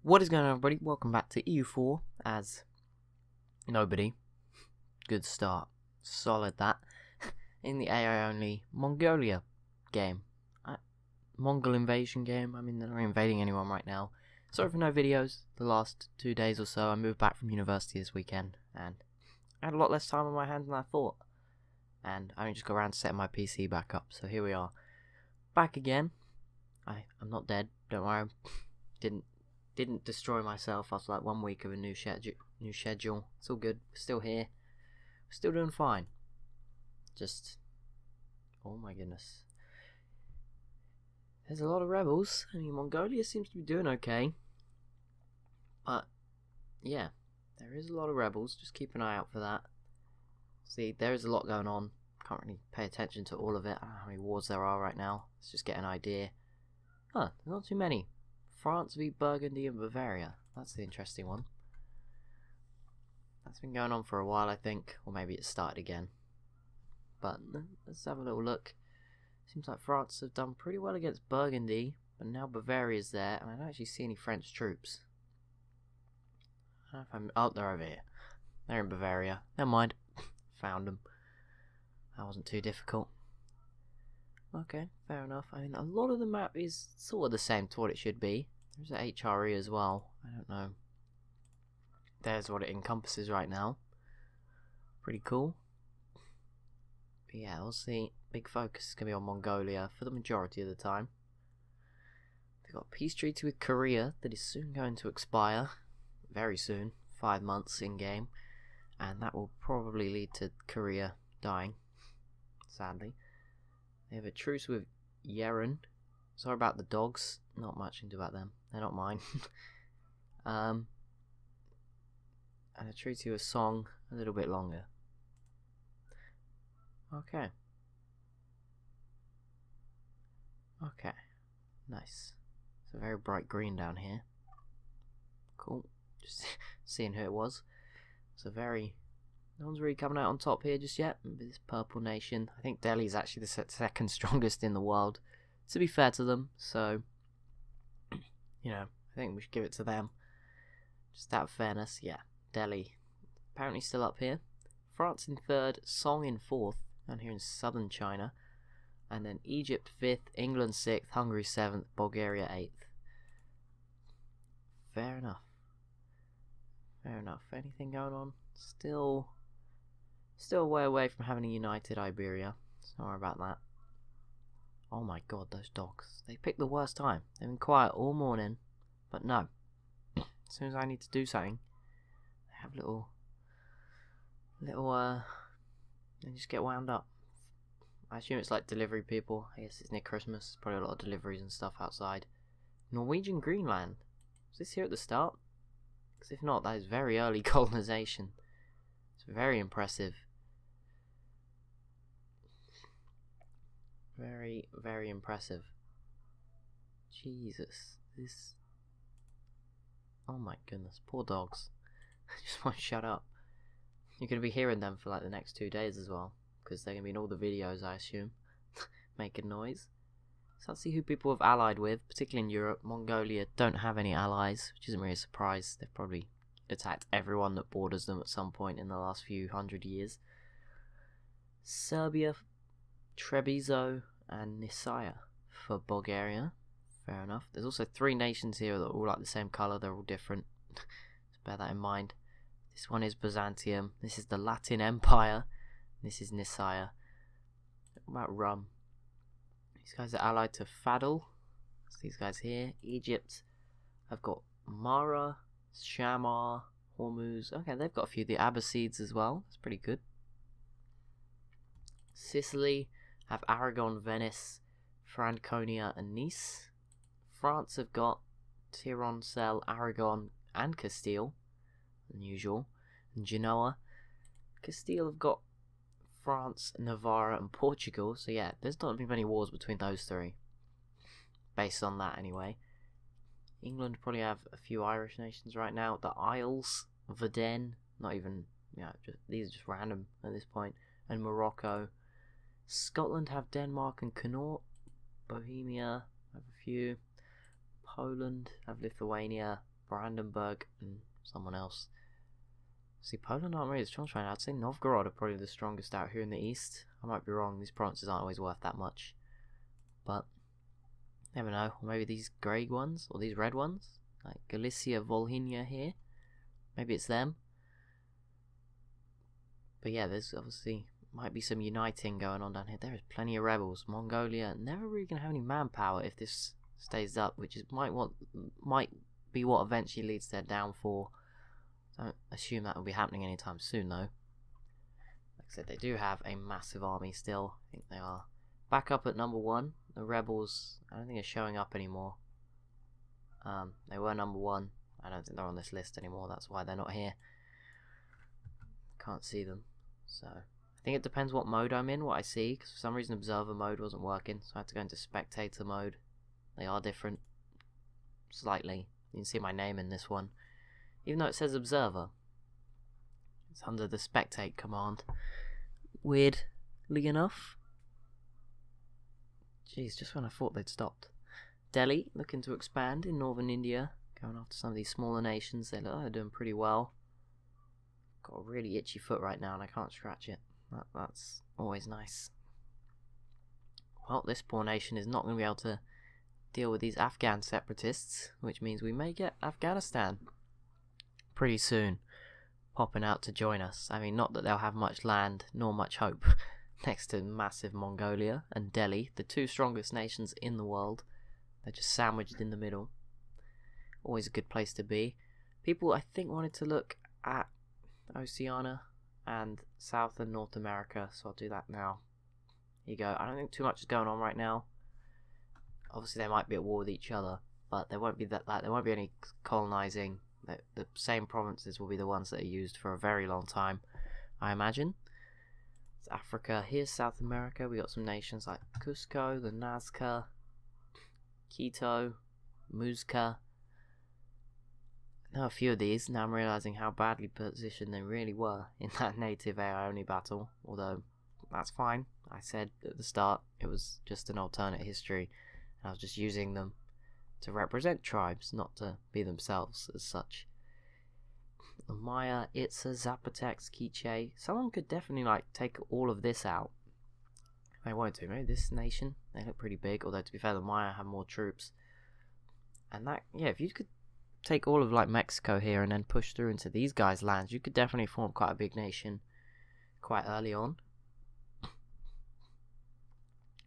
What is going on, everybody? Welcome back to EU4 as nobody. Good start. Solid that. In the AI only Mongolia game. Mongol invasion game. I mean, they're not invading anyone right now. Sorry for no videos the last 2 days or so. I moved back from university this weekend and I had a lot less time on my hands than I thought. And I only just got around to setting my PC back up. So here we are. Back again. I'm not dead. Don't worry. Didn't destroy myself after like 1 week of a new schedule. It's all good. We're still here. We're still doing fine. Just, oh my goodness. There's a lot of rebels. I mean, Mongolia seems to be doing okay. But, yeah, there is a lot of rebels. Just keep an eye out for that. See, there is a lot going on. Can't really pay attention to all of it. I don't know how many wars there are right now. Let's just get an idea. Huh, there's not too many. France v Burgundy and Bavaria. That's the interesting one. That's been going on for a while, I think. Or maybe it started again. But let's have a little look. Seems like France have done pretty well against Burgundy. But now Bavaria's there. And I don't actually see any French troops. I don't know if I'm... Oh, they're over here. They're in Bavaria. Never mind. Found them. That wasn't too difficult. Okay, fair enough. I mean, a lot of the map is sort of the same to what it should be. There's an HRE as well. I don't know. There's what it encompasses right now. Pretty cool. But yeah, we'll see. Big focus is going to be on Mongolia for the majority of the time. They've got a peace treaty with Korea that is soon going to expire. Very soon. 5 months in game. And that will probably lead to Korea dying. Sadly. They have a truce with Yeren. Sorry about the dogs. Not much into about them. They're not mine. And a treaty with Song a little bit longer. Okay. Okay. Nice. It's a very bright green down here. Cool. Just seeing who it was. It's a very... No one's really coming out on top here just yet. This purple nation. I think Delhi is actually the second strongest in the world. To be fair to them, so you know, I think we should give it to them. Just out of fairness, yeah. Delhi apparently still up here. France in third, Song in fourth, down here in southern China, and then Egypt fifth, England sixth, Hungary seventh, Bulgaria eighth. Fair enough. Fair enough. Anything going on? Still a way away from having a united Iberia. So don't worry about that. Oh my god, those dogs. They picked the worst time. They've been quiet all morning. But no. As soon as I need to do something, they have little they just get wound up. I assume it's like delivery people. I guess it's near Christmas. There's probably a lot of deliveries and stuff outside. Norwegian Greenland. Was this here at the start? Because if not, that is very early colonization. It's very impressive. Very, very impressive. Jesus. This... Oh my goodness. Poor dogs. I just won't shut up. You're going to be hearing them for like the next 2 days as well. Because they're going to be in all the videos, I assume. Making noise. So let's see who people have allied with. Particularly in Europe. Mongolia don't have any allies. Which isn't really a surprise. They've probably attacked everyone that borders them at some point in the last few hundred years. Serbia, Treviso, and Nisaya for Bulgaria. Fair enough. There's also 3 nations here that are all like the same colour. They're all different. So bear that in mind. This one is Byzantium. This is the Latin Empire. This is Nisaya. What about Rum? These guys are allied to Fadl. That's these guys here. Egypt. I've got Mara, Shamar, Hormuz. Okay, they've got a few. The Abbasids as well. That's pretty good. Sicily have Aragon, Venice, Franconia, and Nice. France have got Tyrol, Aragon, and Castile. Unusual. And Genoa. Castile have got France, Navarra, and Portugal. So yeah, there's not been many wars between those 3. Based on that, anyway. England probably have a few Irish nations right now. The Isles, Verden, not even, these are just random at this point. And Morocco. Scotland have Denmark and Connaught. Bohemia have a few. Poland have Lithuania. Brandenburg and someone else. See, Poland aren't really the strongest right now. I'd say Novgorod are probably the strongest out here in the east. I might be wrong, these provinces aren't always worth that much. But, never know. Or maybe these grey ones, or these red ones. Like Galicia, Volhynia here. Maybe it's them. But yeah, there's obviously might be some uniting going on down here. There is plenty of rebels. Mongolia never really gonna have any manpower if this stays up, which is might be what eventually leads to their downfall. Don't assume that will be happening anytime soon, though. Like I said, they do have a massive army still. I think they are back up at number 1. The rebels, I don't think they're showing up anymore. They were number 1. I don't think they're on this list anymore. That's why they're not here. Can't see them. So I think it depends what mode I'm in, what I see, because for some reason observer mode wasn't working, so I had to go into spectator mode. They are different, slightly. You can see my name in this one, even though it says observer. It's under the spectate command. Weirdly enough. Jeez, just when I thought they'd stopped. Delhi looking to expand in northern India, going after some of these smaller nations. They look like they're doing pretty well. Got a really itchy foot right now and I can't scratch it. That's always nice. Well, this poor nation is not going to be able to deal with these Afghan separatists, which means we may get Afghanistan pretty soon popping out to join us. I mean, not that they'll have much land nor much hope next to massive Mongolia and Delhi, the 2 strongest nations in the world. They're just sandwiched in the middle. Always a good place to be. People, I think, wanted to look at Oceania and South and North America, so I'll do that now. Here you go. I don't think too much is going on right now. Obviously, they might be at war with each other, but there won't be there won't be any colonizing. The same provinces will be the ones that are used for a very long time, I imagine. It's Africa. Here's South America. We got some nations like Cusco, the Nazca, Quito, Muzca. Now a few of these. Now I'm realizing how badly positioned they really were in that native AI only battle. Although that's fine. I said at the start it was just an alternate history. I was just using them to represent tribes, not to be themselves as such. The Maya, Itza, Zapotecs, Quiche. Someone could definitely take all of this out. They won't do. Maybe this nation. They look pretty big. Although to be fair, the Maya have more troops. And that, yeah, if you could take all of Mexico here and then push through into these guys' lands, you could definitely form quite a big nation quite early on.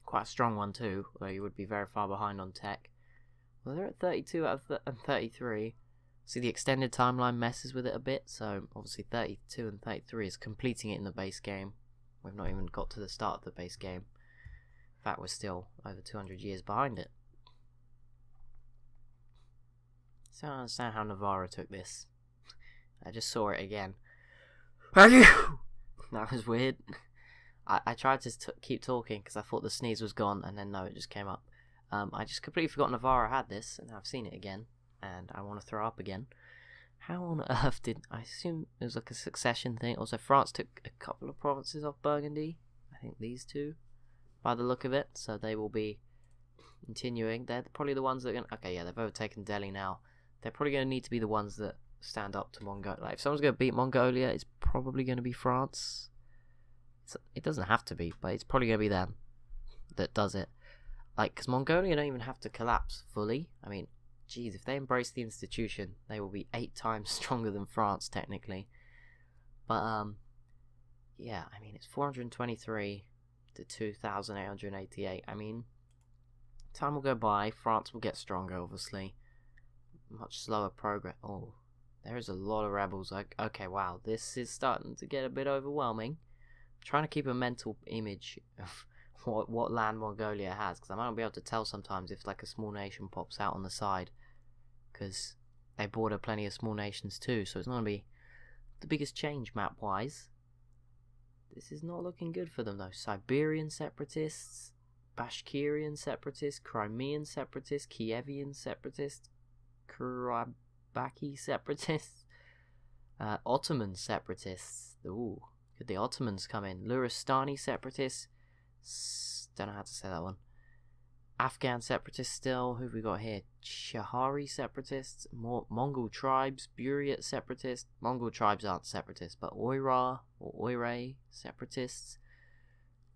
Quite a strong one too, although you would be very far behind on tech. Well, they're at 32 out of and 33. See, the extended timeline messes with it a bit, so obviously 32 and 33 is completing it in the base game. We've not even got to the start of the base game. In fact, we're still over 200 years behind it. So I don't understand how Navarra took this. I just saw it again. That was weird. I tried to keep talking because I thought the sneeze was gone, and then no, it just came up. I just completely forgot Navarra had this, and I've seen it again, and I want to throw up again. How on earth did... I assume it was a succession thing. Also, France took a couple of provinces off Burgundy. I think these 2, by the look of it, so they will be continuing. They're probably the ones that are going to... Okay, yeah, they've overtaken Delhi now. They're probably going to need to be the ones that stand up to Mongolia. If someone's going to beat Mongolia, it's probably going to be France. It doesn't have to be, but it's probably going to be them that does it. Because Mongolia don't even have to collapse fully. I mean, geez, if they embrace the institution, they will be 8 times stronger than France, technically. But, yeah, I mean, it's 423 to 2,888. I mean, time will go by. France will get stronger, obviously. Much slower progress. Oh, there is a lot of rebels. Okay, wow, this is starting to get a bit overwhelming. I'm trying to keep a mental image of what land Mongolia has, because I might not be able to tell sometimes if a small nation pops out on the side, because they border plenty of small nations too, so it's not going to be the biggest change map wise. This is not looking good for them though. Siberian separatists, Bashkirian separatists, Crimean separatists, Kievian separatists, Karabakhi separatists, Ottoman separatists. Ooh, could the Ottomans come in? Luristani separatists. Don't know how to say that one. Afghan separatists still. Who have we got here? Shahari separatists, more Mongol tribes, Buryat separatists. Mongol tribes aren't separatists, but Oirar or Oiray separatists.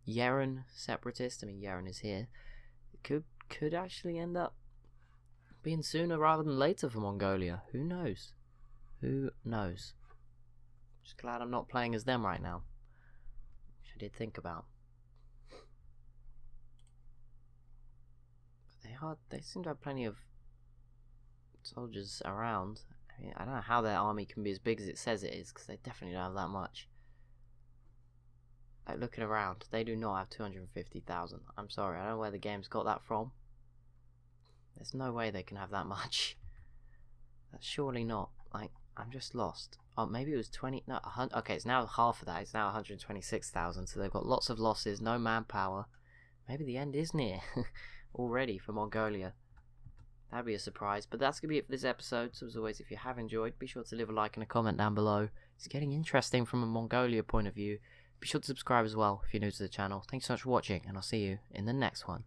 Yeren separatists. I mean, Yeren is here. It could actually end up being sooner rather than later for Mongolia. Who knows? Who knows? Just glad I'm not playing as them right now. Which I did think about. They seem to have plenty of soldiers around. I mean, I don't know how their army can be as big as it says it is, because they definitely don't have that much. Like, looking around, they do not have 250,000. I'm sorry, I don't know where the game's got that from. There's no way they can have that much. That's surely not. Like, I'm just lost. Oh, maybe it was 20... No, 100... Okay, it's now half of that. It's now 126,000, so they've got lots of losses, no manpower. Maybe the end is near. Already for Mongolia. That'd be a surprise. But that's going to be it for this episode. So as always, if you have enjoyed, be sure to leave a like and a comment down below. It's getting interesting from a Mongolia point of view. Be sure to subscribe as well if you're new to the channel. Thanks so much for watching, and I'll see you in the next one.